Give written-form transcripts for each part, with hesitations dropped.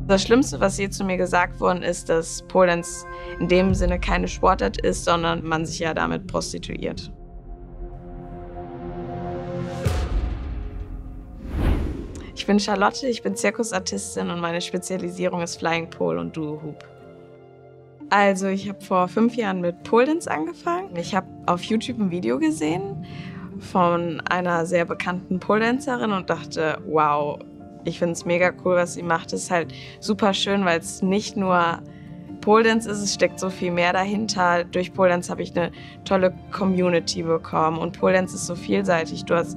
Das Schlimmste, was je zu mir gesagt worden ist, dass Pole Dance in dem Sinne keine Sportart ist, sondern man sich ja damit prostituiert. Ich bin Charlotte, ich bin Zirkusartistin und meine Spezialisierung ist Flying Pole und Duo Hoop. Also ich habe vor 5 Jahren mit Pole Dance angefangen. Ich habe auf YouTube ein Video gesehen von einer sehr bekannten Pole Dancerin und dachte, wow, ich finde es mega cool, was sie macht. Es ist halt super schön, weil es nicht nur Pole Dance ist, es steckt so viel mehr dahinter. Durch Pole Dance habe ich eine tolle Community bekommen und Pole Dance ist so vielseitig. Du hast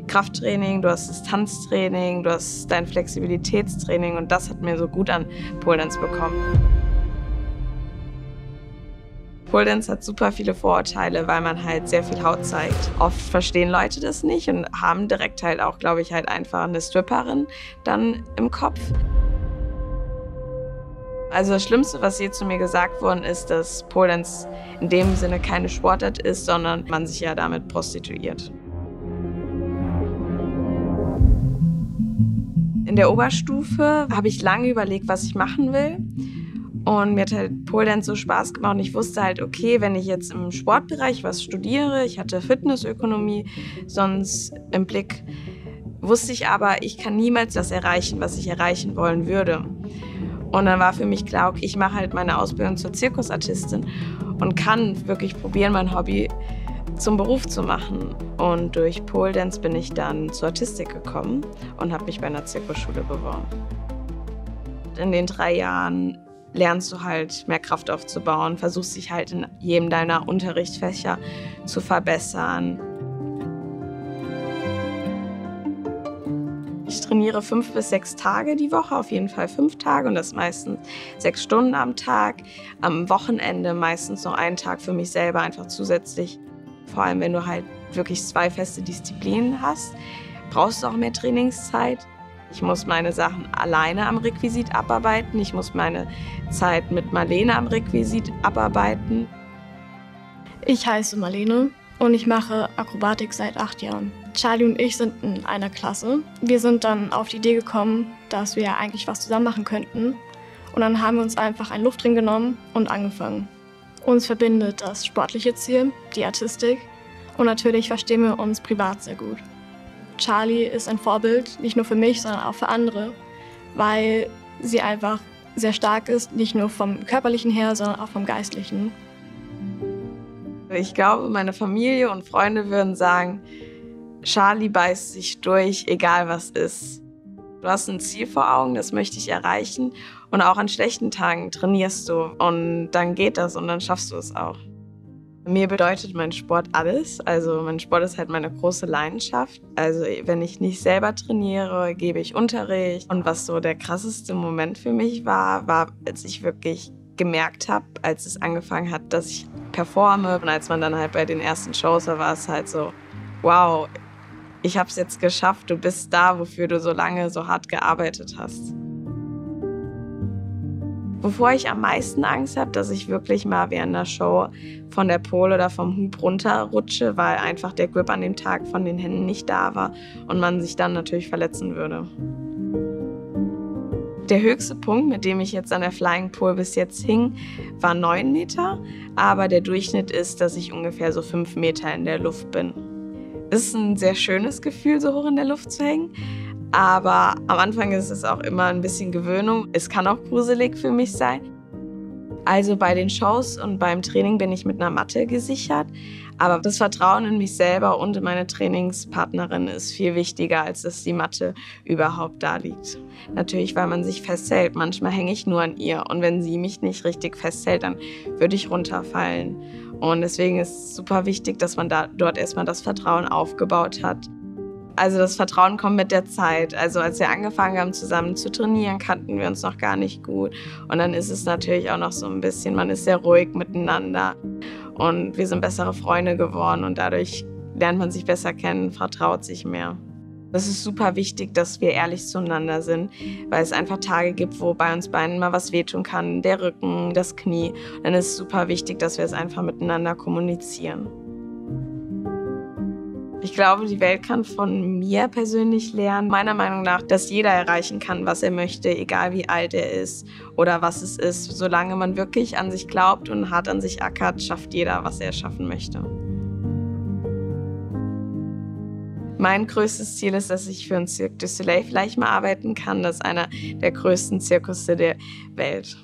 Krafttraining, du hast Distanztraining, du hast dein Flexibilitätstraining und das hat mir so gut an Pole Dance bekommen. Pole Dance hat super viele Vorurteile, weil man halt sehr viel Haut zeigt. Oft verstehen Leute das nicht und haben direkt halt auch, glaube ich, halt einfach eine Stripperin dann im Kopf. Also das Schlimmste, was je zu mir gesagt worden ist, dass Pole Dance in dem Sinne keine Sportart ist, sondern man sich ja damit prostituiert. In der Oberstufe habe ich lange überlegt, was ich machen will. Und mir hat halt Pole Dance so Spaß gemacht und ich wusste halt, okay, wenn ich jetzt im Sportbereich was studiere, ich hatte Fitnessökonomie sonst im Blick, wusste ich aber, ich kann niemals das erreichen, was ich erreichen wollen würde. Und dann war für mich klar, okay, ich mache halt meine Ausbildung zur Zirkusartistin und kann wirklich probieren, mein Hobby zum Beruf zu machen. Und durch Pole Dance bin ich dann zur Artistik gekommen und habe mich bei einer Zirkusschule beworben. In den 3 Jahren lernst du halt mehr Kraft aufzubauen, versuchst dich halt in jedem deiner Unterrichtsfächer zu verbessern. Ich trainiere 5 bis 6 Tage die Woche, auf jeden Fall 5 Tage und das meistens 6 Stunden am Tag. Am Wochenende meistens noch einen Tag für mich selber einfach zusätzlich. Vor allem, wenn du halt wirklich 2 feste Disziplinen hast, brauchst du auch mehr Trainingszeit. Ich muss meine Sachen alleine am Requisit abarbeiten. Ich muss meine Zeit mit Marlene am Requisit abarbeiten. Ich heiße Marlene und ich mache Akrobatik seit 8 Jahren. Charlie und ich sind in einer Klasse. Wir sind dann auf die Idee gekommen, dass wir eigentlich was zusammen machen könnten. Und dann haben wir uns einfach einen Luftring genommen und angefangen. Uns verbindet das sportliche Ziel, die Artistik. Und natürlich verstehen wir uns privat sehr gut. Charlie ist ein Vorbild, nicht nur für mich, sondern auch für andere, weil sie einfach sehr stark ist, nicht nur vom Körperlichen her, sondern auch vom Geistlichen. Ich glaube, meine Familie und Freunde würden sagen, Charlie beißt sich durch, egal was ist. Du hast ein Ziel vor Augen, das möchte ich erreichen und auch an schlechten Tagen trainierst du und dann geht das und dann schaffst du es auch. Mir bedeutet mein Sport alles. Also mein Sport ist halt meine große Leidenschaft. Also wenn ich nicht selber trainiere, gebe ich Unterricht. Und was so der krasseste Moment für mich war, als ich wirklich gemerkt habe, als es angefangen hat, dass ich performe. Und als man dann halt bei den ersten Shows war, war es halt so, wow, ich habe es jetzt geschafft, du bist da, wofür du so lange so hart gearbeitet hast. Wovor ich am meisten Angst habe, dass ich wirklich mal während der Show von der Pole oder vom Hub runterrutsche, weil einfach der Grip an dem Tag von den Händen nicht da war und man sich dann natürlich verletzen würde. Der höchste Punkt, mit dem ich jetzt an der Flying Pole bis jetzt hing, war 9 Meter, aber der Durchschnitt ist, dass ich ungefähr so 5 Meter in der Luft bin. Es ist ein sehr schönes Gefühl, so hoch in der Luft zu hängen. Aber am Anfang ist es auch immer ein bisschen Gewöhnung. Es kann auch gruselig für mich sein. Also bei den Shows und beim Training bin ich mit einer Matte gesichert. Aber das Vertrauen in mich selber und in meine Trainingspartnerin ist viel wichtiger, als dass die Matte überhaupt da liegt. Natürlich, weil man sich festhält. Manchmal hänge ich nur an ihr. Und wenn sie mich nicht richtig festhält, dann würde ich runterfallen. Und deswegen ist es super wichtig, dass man dort erstmal das Vertrauen aufgebaut hat. Also das Vertrauen kommt mit der Zeit. Also als wir angefangen haben, zusammen zu trainieren, kannten wir uns noch gar nicht gut. Und dann ist es natürlich auch noch so ein bisschen, man ist sehr ruhig miteinander. Und wir sind bessere Freunde geworden und dadurch lernt man sich besser kennen, vertraut sich mehr. Es ist super wichtig, dass wir ehrlich zueinander sind, weil es einfach Tage gibt, wo bei uns beiden mal was wehtun kann, der Rücken, das Knie. Dann ist es super wichtig, dass wir es einfach miteinander kommunizieren. Ich glaube, die Welt kann von mir persönlich lernen, meiner Meinung nach, dass jeder erreichen kann, was er möchte, egal wie alt er ist oder was es ist. Solange man wirklich an sich glaubt und hart an sich ackert, schafft jeder, was er schaffen möchte. Mein größtes Ziel ist, dass ich für ein Cirque du Soleil vielleicht mal arbeiten kann. Das ist einer der größten Zirkusse der Welt.